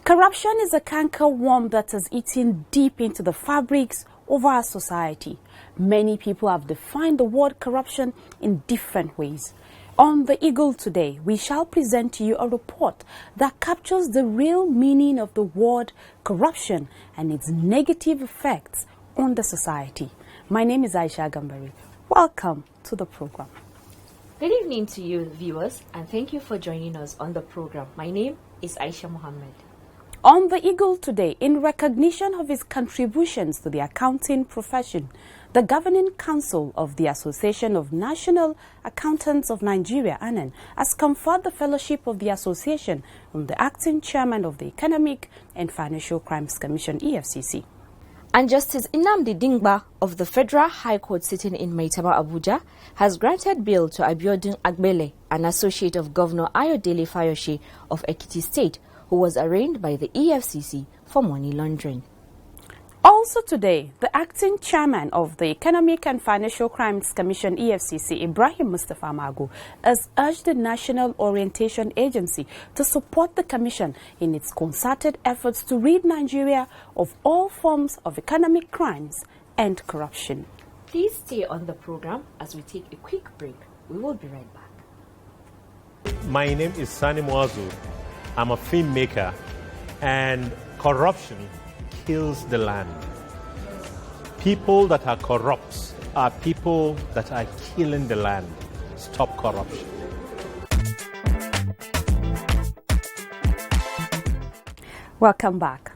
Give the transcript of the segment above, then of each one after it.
Corruption is a canker worm that is eating deep into the fabrics of our society. Many people have defined the word corruption in different ways. On The Eagle today, we shall present to you a report that captures the real meaning of the word corruption and its negative effects on the society. My name is Aisha Gambari. Welcome to the program. Good evening to you, viewers, and thank you for joining us on the program. My name is Aisha Mohammed. On The Eagle today, in recognition of his contributions to the accounting profession, the Governing Council of the Association of National Accountants of Nigeria, ANAN, has conferred the fellowship of the association on the acting chairman of the Economic and Financial Crimes Commission, EFCC. And Justice Nnamdi Dingba of the Federal High Court sitting in Maitama, Abuja, has granted bail to Abiodun Agbele, an associate of Governor Ayodele Fayose of Ekiti State, who was arraigned by the EFCC for money laundering. Also today, the acting chairman of the Economic and Financial Crimes Commission, EFCC, Ibrahim Mustafa Magu, has urged the National Orientation Agency to support the commission in its concerted efforts to rid Nigeria of all forms of economic crimes and corruption. Please stay on the program as we take a quick break. We will be right back. My name is Sani Mwazu. I'm a filmmaker, and corruption kills the land. People that are corrupt are people that are killing the land. Stop corruption. Welcome back.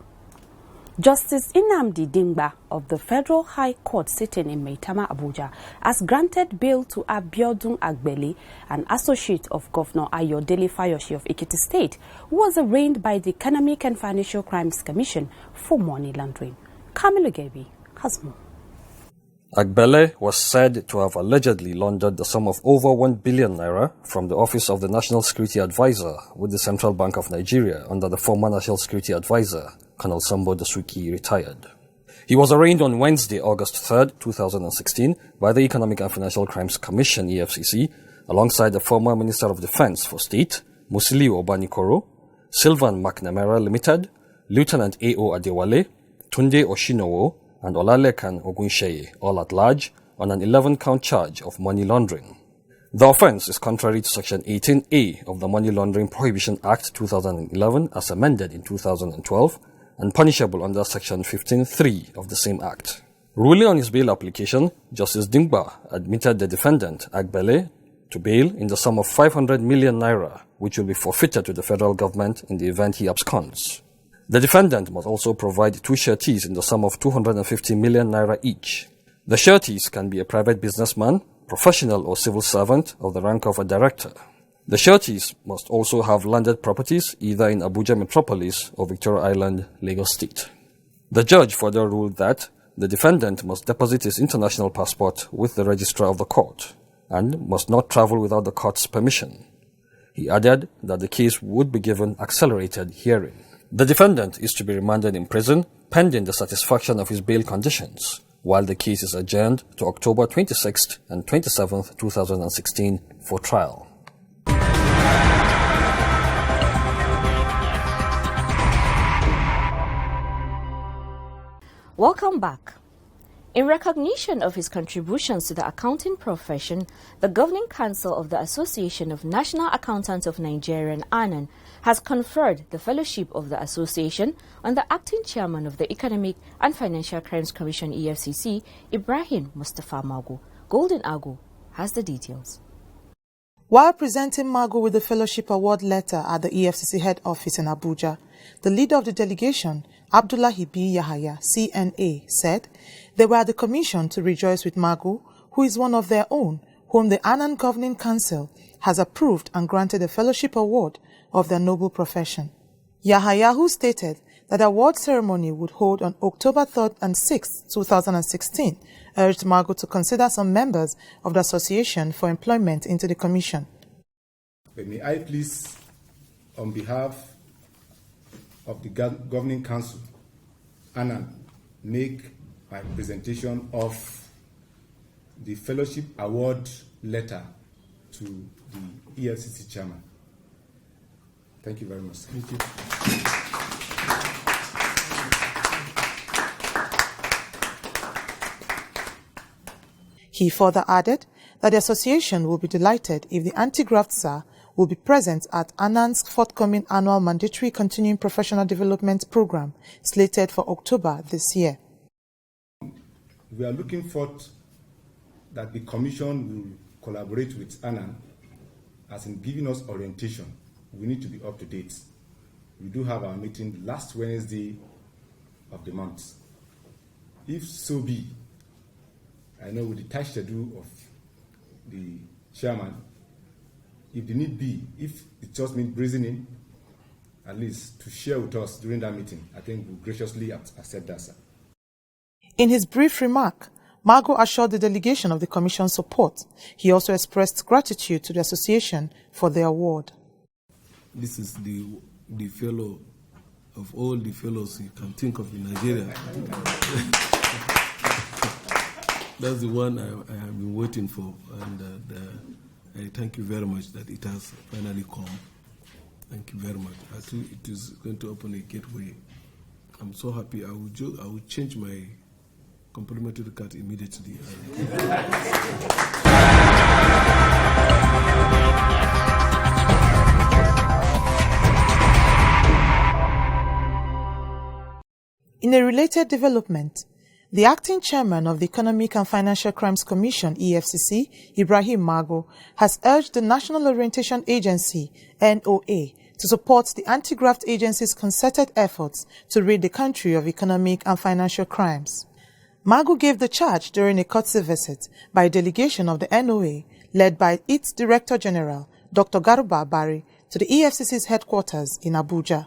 Justice Nnamdi Dingba of the Federal High Court sitting in Maitama, Abuja, has granted bail to Abiodun Agbele, an associate of Governor Ayodele Fayose of Ekiti State, who was arraigned by the Economic and Financial Crimes Commission for money laundering. Kamilu Gebi has more. Agbele was said to have allegedly laundered the sum of over 1 billion naira from the Office of the National Security Advisor with the Central Bank of Nigeria under the former National Security Advisor, Colonel Sambo Dasuki, retired. He was arraigned on Wednesday, August 3rd, 2016 by the Economic and Financial Crimes Commission, EFCC, alongside the former Minister of Defense for State, Musiliu Obanikoro, Sylvan McNamara Limited, Lieutenant A.O. Adewale, Tunde Oshinowo, and Olalekan Ogunsheye, all at large, on an 11-count charge of money laundering. The offense is contrary to Section 18A of the Money Laundering Prohibition Act 2011 as amended in 2012 and punishable under Section 15(3) of the same Act. Ruling on his bail application, Justice Dingba admitted the defendant, Agbele, to bail in the sum of 500 million naira, which will be forfeited to the federal government in the event he absconds. The defendant must also provide 2 sureties in the sum of 250 million naira each. The sureties can be a private businessman, professional or civil servant of the rank of a director. The sureties must also have landed properties either in Abuja Metropolis or Victoria Island, Lagos State. The judge further ruled that the defendant must deposit his international passport with the registrar of the court and must not travel without the court's permission. He added that the case would be given accelerated hearing. The defendant is to be remanded in prison pending the satisfaction of his bail conditions, while the case is adjourned to October 26th and 27th, 2016 for trial. Welcome back. In recognition of his contributions to the accounting profession, the Governing Council of the Association of National Accountants of Nigeria, ANAN, has conferred the fellowship of the association on the acting chairman of the Economic and Financial Crimes Commission, EFCC, Ibrahim Mustafa Magu. Golden Agu has the details. While presenting Magu with the Fellowship Award letter at the EFCC head office in Abuja, the leader of the delegation, Abdullahi B. Yahaya, CNA, said they were at the commission to rejoice with Magu, who is one of their own, whom the Annan Governing Council has approved and granted a Fellowship Award of their noble profession. Yahaya, who stated that the award ceremony would hold on October 3rd and 6th, 2016, urged Magu to consider some members of the association for employment into the commission. But may I please, on behalf of the Governing Council, Annan, make my presentation of the Fellowship Award letter to the EFCC chairman. Thank you very much. Thank you. He further added that the association will be delighted if the anti-graft SAR will be present at Annan's forthcoming annual mandatory continuing professional development program slated for October this year. We are looking forward that the commission will collaborate with Annan as in giving us orientation. We need to be up to date. We do have our meeting last Wednesday of the month. If so be, I know with the tight schedule of the chairman, if the need be, if it just means breezing in, at least to share with us during that meeting, I think we'll graciously accept that, sir. In his brief remark, Magu assured the delegation of the commission's support. He also expressed gratitude to the association for the award. This is the fellow of all the fellows you can think of in Nigeria. That's the one I have been waiting for, and I thank you very much that it has finally come. Thank you very much. I think it is going to open a gateway. I'm so happy. I will change my complimentary card immediately. In a related development, the acting chairman of the Economic and Financial Crimes Commission, EFCC, Ibrahim Magu, has urged the National Orientation Agency, NOA, to support the anti-graft agency's concerted efforts to rid the country of economic and financial crimes. Magu gave the charge during a courtesy visit by a delegation of the NOA, led by its Director General, Dr. Garuba Bari, to the EFCC's headquarters in Abuja.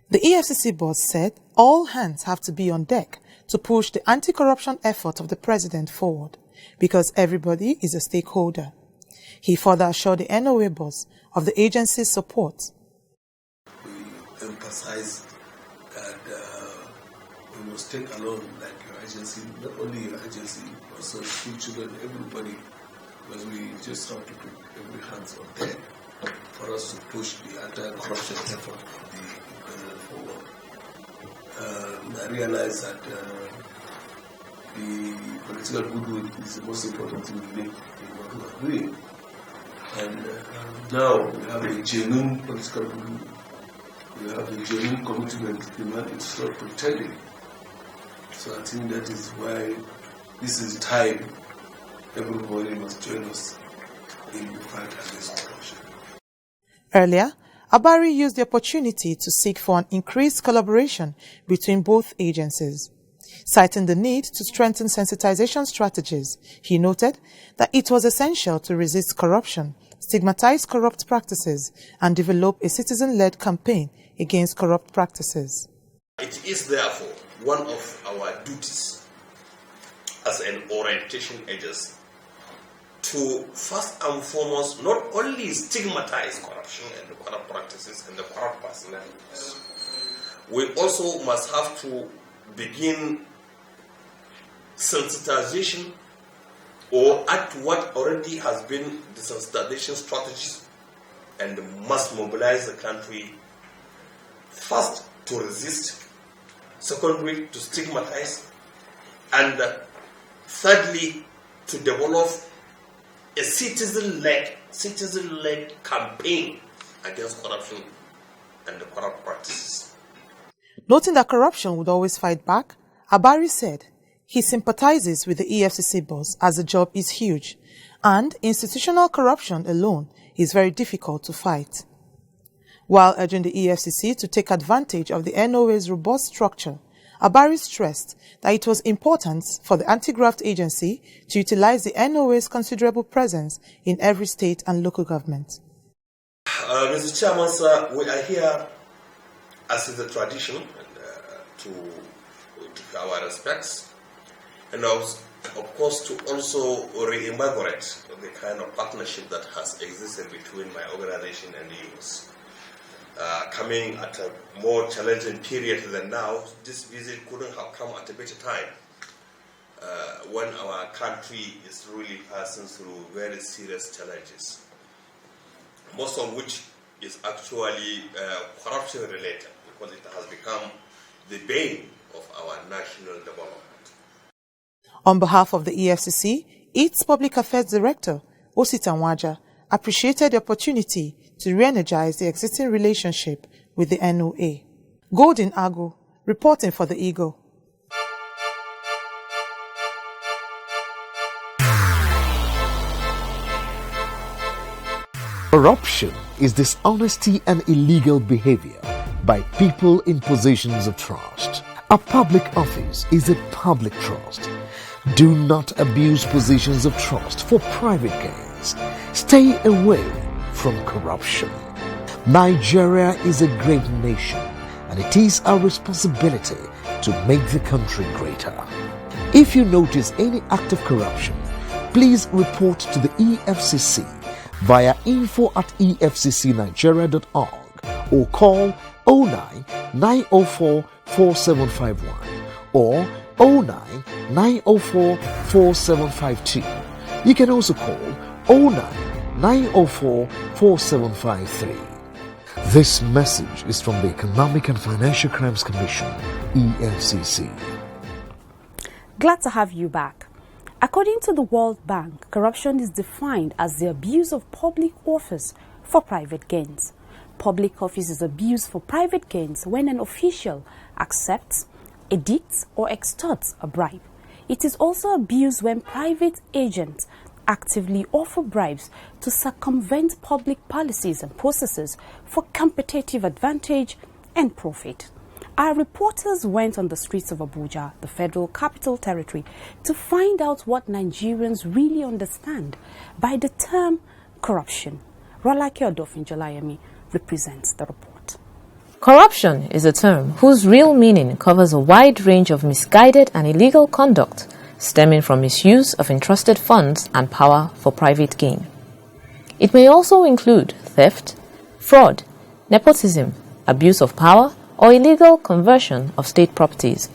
The EFCC boss said all hands have to be on deck to push the anti-corruption effort of the president forward, because everybody is a stakeholder. He further assured the NOA boss of the agency's support. We emphasize that we must take along, like your agency, not only your agency, also school children, everybody, because we just have to put every hands on deck for us to push the anti-corruption effort of the president forward. I realize that the political goodwill is the most important thing we make in what we are doing. And now we have a genuine political goodwill. We have a genuine commitment to the man. It's not pretending. So I think that is why this is time everybody must join us in the fight against corruption. Earlier, Abari used the opportunity to seek for an increased collaboration between both agencies. Citing the need to strengthen sensitization strategies, he noted that it was essential to resist corruption, stigmatize corrupt practices, and develop a citizen-led campaign against corrupt practices. It is therefore one of our duties as an orientation agency to first and foremost not only stigmatize corruption and the corrupt practices and the corrupt personalities, we also must have to begin sensitization or add to what already has been the sensitization strategies and must mobilize the country first to resist, secondly to stigmatize, and thirdly to develop a citizen-led campaign against corruption and the corrupt practices. Noting that corruption would always fight back, Abari said he sympathizes with the EFCC boss as the job is huge, and institutional corruption alone is very difficult to fight. While urging the EFCC to take advantage of the NOA's robust structure, Abari stressed that it was important for the anti-graft agency to utilize the NOA's considerable presence in every state and local government. Mr. Chairman, sir, we are here, as is the tradition, to pay our respects, and of course to also reinvigorate the kind of partnership that has existed between my organization and yours. Coming at a more challenging period than now, this visit couldn't have come at a better time when our country is really passing through very serious challenges, most of which is actually corruption related, because it has become the bane of our national development. On behalf of the EFCC, its Public Affairs Director, Osita Nwaja, appreciated the opportunity to re-energize the existing relationship with the NOA. Golden Agu, reporting for the Eagle. Corruption is dishonesty and illegal behavior by people in positions of trust. A public office is a public trust. Do not abuse positions of trust for private gains. Stay away from corruption. Nigeria is a great nation, and it is our responsibility to make the country greater. If you notice any act of corruption, please report to the EFCC via info@efccnigeria.org or call 09 904 4751 or 09 904 4752. You can also call 09 904 4753. This message is from the Economic and Financial Crimes Commission, EFCC. Glad to have you back. According to the World Bank, corruption is defined as the abuse of public office for private gains. Public office is abused for private gains when an official accepts, edicts, or extorts a bribe. It is also abused when private agents actively offer bribes to circumvent public policies and processes for competitive advantage and profit. Our reporters went on the streets of Abuja, the Federal Capital Territory, to find out what Nigerians really understand by the term corruption. Rolake Odofin-Jolayemi represents the report. Corruption is a term whose real meaning covers a wide range of misguided and illegal conduct stemming from misuse of entrusted funds and power for private gain. It may also include theft, fraud, nepotism, abuse of power, or illegal conversion of state properties.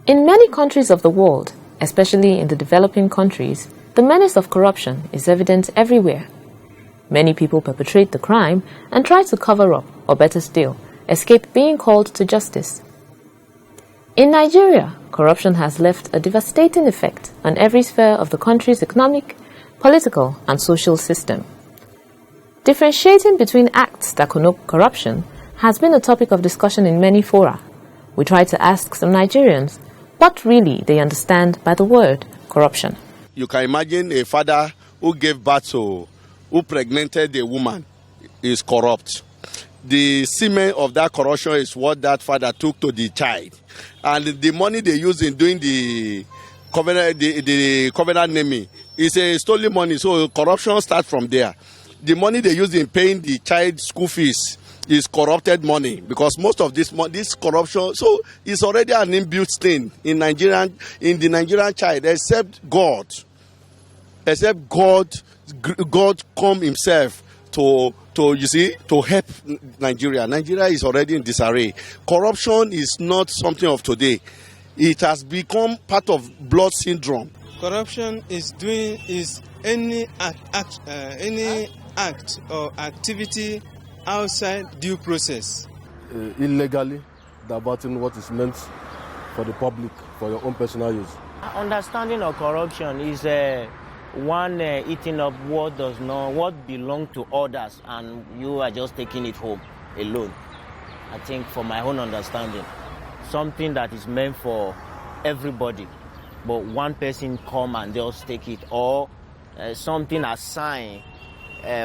In many countries of the world, especially in the developing countries, the menace of corruption is evident everywhere. Many people perpetrate the crime and try to cover up, or better still, escape being called to justice. In Nigeria, corruption has left a devastating effect on every sphere of the country's economic, political, and social system. Differentiating between acts that connote corruption has been a topic of discussion in many fora. We try to ask some Nigerians what really they understand by the word corruption. You can imagine a father who gave birth to, who pregnanted a woman is corrupt. The semen of that corruption is what that father took to the child. And the money they use in doing the covenant naming is a stolen money, so corruption starts from there. The money they use in paying the child school fees is corrupted money, because most of this corruption, so it's already an inbuilt thing in the Nigerian child, except God come himself to help Nigeria. Nigeria is already in disarray. Corruption is not something of today. It has become part of blood syndrome. Corruption is any act or activity outside due process. Illegally diverting what is meant for the public for your own personal use. Understanding of corruption is one eating up what belongs to others, and you are just taking it home alone. I think, for my own understanding, something that is meant for everybody, but one person come and just take it, or something assigned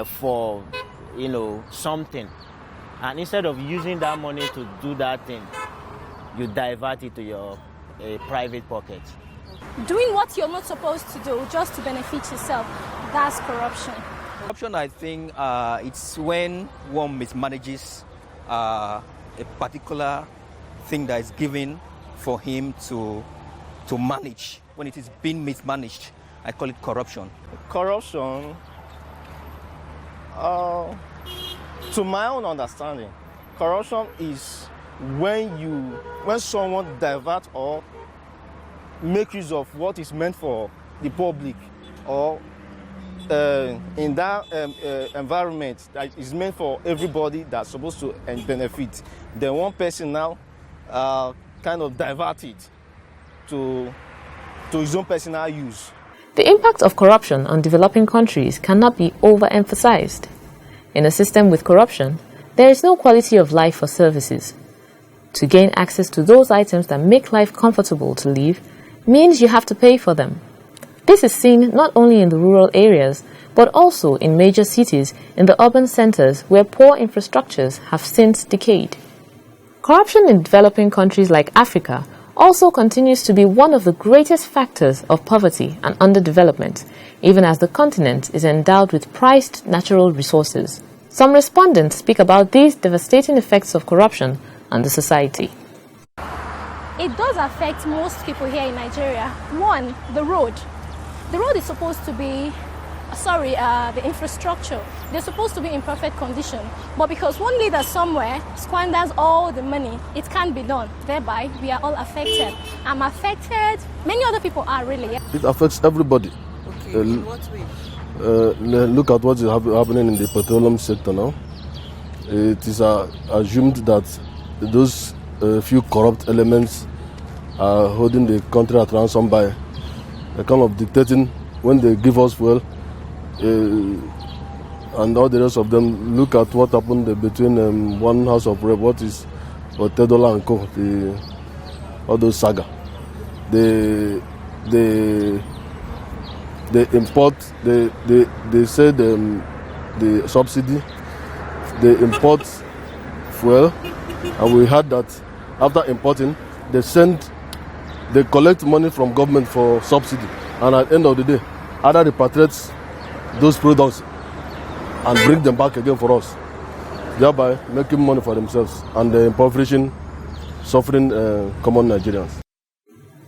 for, something. And instead of using that money to do that thing, you divert it to your private pocket. Doing what you're not supposed to do just to benefit yourself, that's corruption. Corruption, I think, it's when one mismanages a particular thing that is given for him to manage. When it is being mismanaged, I call it corruption. Corruption, to my own understanding, corruption is when someone divert or make use of what is meant for the public, or in that environment that is meant for everybody that's supposed to benefit. Then one person now kind of divert it to his own personal use. The impact of corruption on developing countries cannot be overemphasized. In a system with corruption, there is no quality of life for services. To gain access to those items that make life comfortable to live means you have to pay for them. This is seen not only in the rural areas, but also in major cities in the urban centers where poor infrastructures have since decayed. Corruption in developing countries like Africa also continues to be one of the greatest factors of poverty and underdevelopment, even as the continent is endowed with prized natural resources. Some respondents speak about these devastating effects of corruption on the society. It does affect most people here in Nigeria. One, the road. The road is supposed to be, the infrastructure. They're supposed to be in perfect condition. But because one leader somewhere squanders all the money, it can't be done. Thereby, we are all affected. I'm affected. Many other people are really. It affects everybody. Okay, in what way? Look at what is happening in the petroleum sector now. It is assumed that those few corrupt elements are holding the country at ransom by kind of dictating when they give us fuel, and all the rest of them. Look at what happened between one House of Rep, what is Otedola and Co, all those saga. They import, they say the subsidy, they import fuel, and we heard that after importing, they collect money from government for subsidy, and at the end of the day, either repatriate those products and bring them back again for us, thereby making money for themselves and impoverishing, suffering common Nigerians.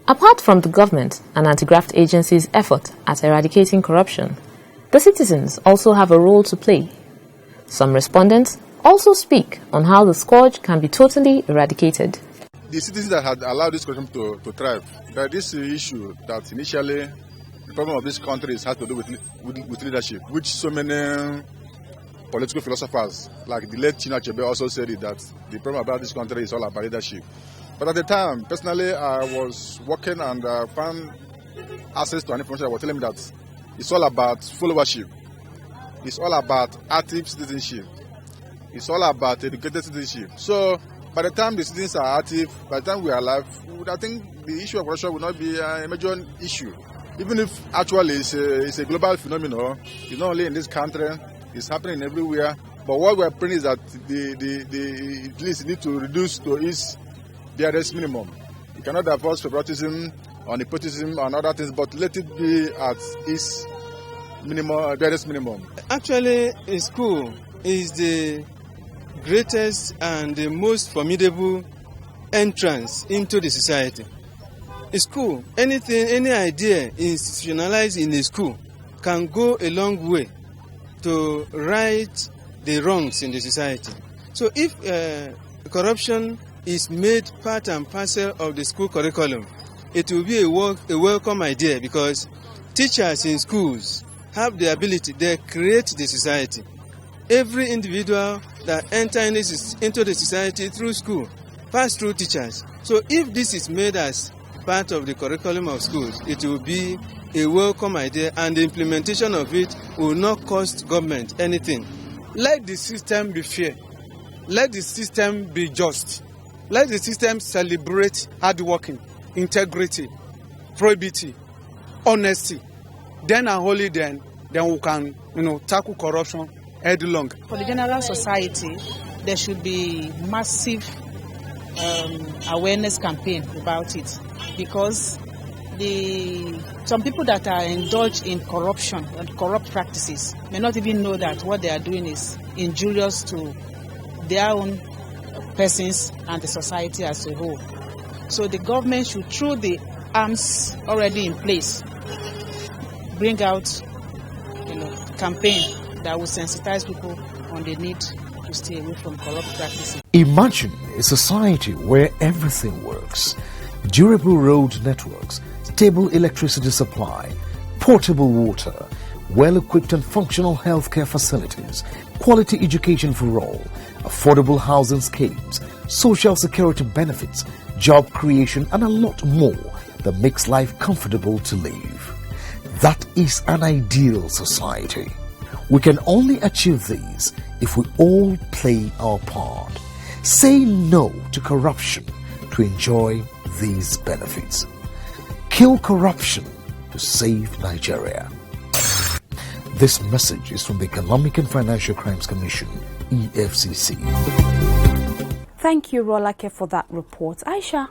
Apart from the government and anti-graft agencies' effort at eradicating corruption, the citizens also have a role to play. Some respondents also speak on how the scourge can be totally eradicated. The citizens that had allowed this corruption to thrive, that this issue that initially the problem of this country has to do with leadership, which so many political philosophers, like the late Chinua Achebe, also said it, that the problem about this country is all about leadership. But at the time, personally, I was working and found access to an information that was telling me that it's all about followership. It's all about active citizenship. It's all about educated citizenship. So, by the time the citizens are active, by the time we are alive, I think the issue of corruption will not be a major issue. Even if actually it's a global phenomenon, it's not only in this country, it's happening everywhere. But what we are praying is that the police need to reduce to its barest minimum. You cannot divorce favoritism or nepotism and other things, but let it be at its minimum, barest minimum. Actually, a school is the greatest and the most formidable entrance into the society. A school, anything, any idea institutionalized in a school can go a long way to right the wrongs in the society. So if corruption is made part and parcel of the school curriculum, it will be a welcome idea, because teachers in schools have the ability, they create the society. Every individual that enters into the society through school pass through teachers. So if this is made as part of the curriculum of schools, it will be a welcome idea, and the implementation of it will not cost government anything. Let the system be fair. Let the system be just. Let the system celebrate hard working, integrity, probity, honesty. Then and only then then we can, tackle corruption headlong. For the general society, there should be massive awareness campaign about it, because some people that are indulged in corruption and corrupt practices may not even know that what they are doing is injurious to their own persons and the society as a whole. So the government should, through the arms already in place, bring out campaign that will sensitize people on the need to stay away from corrupt practices. Imagine a society where everything works. Durable road networks, stable electricity supply, portable water, well-equipped and functional healthcare facilities, quality education for all, affordable housing schemes, social security benefits, job creation, and a lot more that makes life comfortable to live. That is an ideal society. We can only achieve these if we all play our part. Say no to corruption to enjoy these benefits. Kill corruption to save Nigeria. This message is from the Economic and Financial Crimes Commission, EFCC. Thank you, Rolake, for that report. Aisha,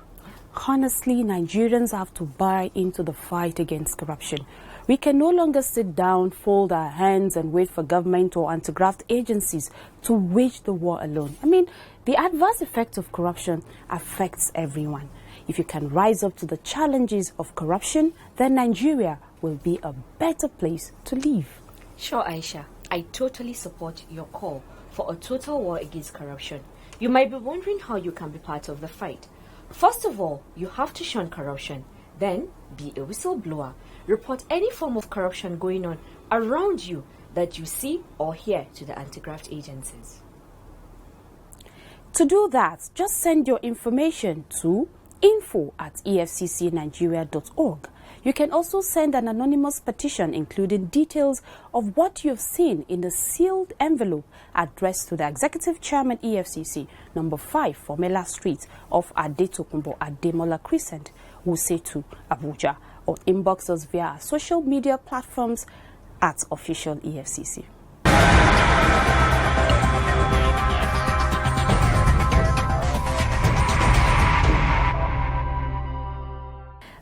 honestly, Nigerians have to buy into the fight against corruption. We can no longer sit down, fold our hands and wait for government or anti-graft agencies to wage the war alone. I mean, the adverse effect of corruption affects everyone. If you can rise up to the challenges of corruption, then Nigeria will be a better place to live. Sure, Aisha, I totally support your call for a total war against corruption. You might be wondering how you can be part of the fight. First of all, you have to shun corruption. Then, be a whistleblower. Report any form of corruption going on around you that you see or hear to the anti-graft agencies. To do that, just send your information to info@efccnigeria.org. You can also send an anonymous petition including details of what you've seen in the sealed envelope addressed to the Executive Chairman EFCC, number 5, Formela Street off Adetokunbo Ademola Crescent, Wuse 2, Abuja, or inbox us via our social media platforms at Official EFCC.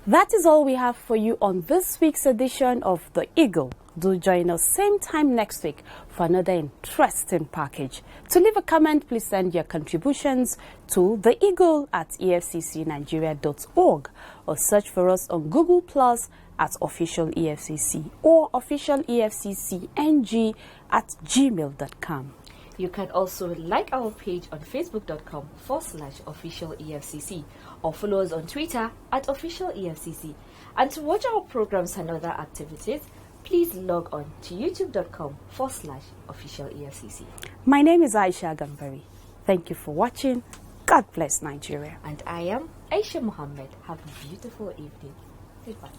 That is all we have for you on this week's edition of The Eagle. Do join us same time next week for another interesting package. To leave a comment, please send your contributions to theeagle@efccnigeria.org or search for us on Google Plus at Official EFCC or Official EFCCNG@gmail.com. You can also like our page on facebook.com/Official EFCC or follow us on Twitter @Official EFCC. And to watch our programs and other activities, please log on to youtube.com/Official EFCC. My name is Aisha Gambari. Thank you for watching. God bless Nigeria. And I am Aisha Mohammed. Have a beautiful evening. Goodbye.